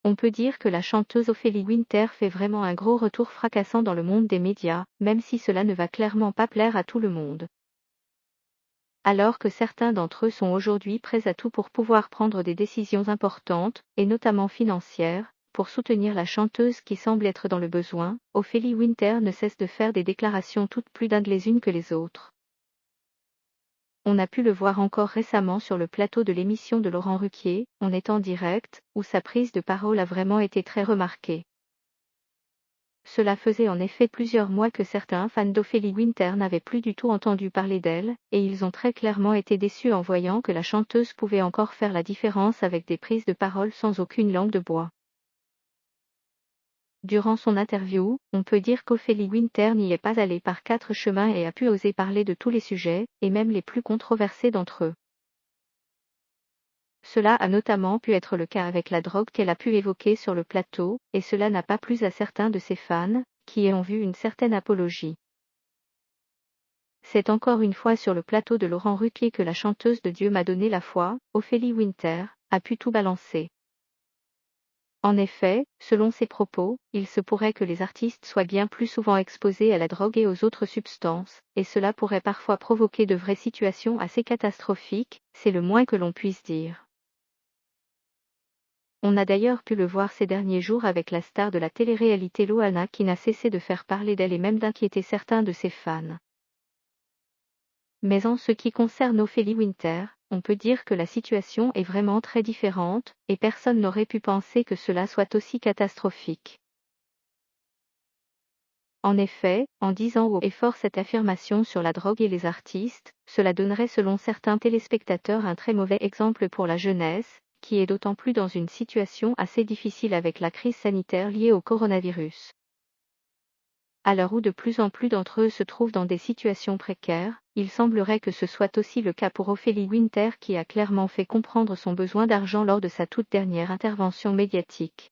On peut dire que la chanteuse Ophélie Winter fait vraiment un gros retour fracassant dans le monde des médias, même si cela ne va clairement pas plaire à tout le monde. Alors que certains d'entre eux sont aujourd'hui prêts à tout pour pouvoir prendre des décisions importantes, et notamment financières, pour soutenir la chanteuse qui semble être dans le besoin, Ophélie Winter ne cesse de faire des déclarations toutes plus dingues les unes que les autres. On a pu le voir encore récemment sur le plateau de l'émission de Laurent Ruquier, On est en direct, où sa prise de parole a vraiment été très remarquée. Cela faisait en effet plusieurs mois que certains fans d'Ophélie Winter n'avaient plus du tout entendu parler d'elle, et ils ont très clairement été déçus en voyant que la chanteuse pouvait encore faire la différence avec des prises de parole sans aucune langue de bois. Durant son interview, on peut dire qu'Ophélie Winter n'y est pas allée par quatre chemins et a pu oser parler de tous les sujets, et même les plus controversés d'entre eux. Cela a notamment pu être le cas avec la drogue qu'elle a pu évoquer sur le plateau, et cela n'a pas plu à certains de ses fans, qui ont vu une certaine apologie. C'est encore une fois sur le plateau de Laurent Ruquier que la chanteuse de Dieu m'a donné la foi, Ophélie Winter, a pu tout balancer. En effet, selon ses propos, il se pourrait que les artistes soient bien plus souvent exposés à la drogue et aux autres substances, et cela pourrait parfois provoquer de vraies situations assez catastrophiques, c'est le moins que l'on puisse dire. On a d'ailleurs pu le voir ces derniers jours avec la star de la télé-réalité Loana qui n'a cessé de faire parler d'elle et même d'inquiéter certains de ses fans. Mais en ce qui concerne Ophélie Winter, on peut dire que la situation est vraiment très différente, et personne n'aurait pu penser que cela soit aussi catastrophique. En effet, en disant haut et fort cette affirmation sur la drogue et les artistes, cela donnerait selon certains téléspectateurs un très mauvais exemple pour la jeunesse, qui est d'autant plus dans une situation assez difficile avec la crise sanitaire liée au coronavirus. À l'heure où de plus en plus d'entre eux se trouvent dans des situations précaires, il semblerait que ce soit aussi le cas pour Ophélie Winter qui a clairement fait comprendre son besoin d'argent lors de sa toute dernière intervention médiatique.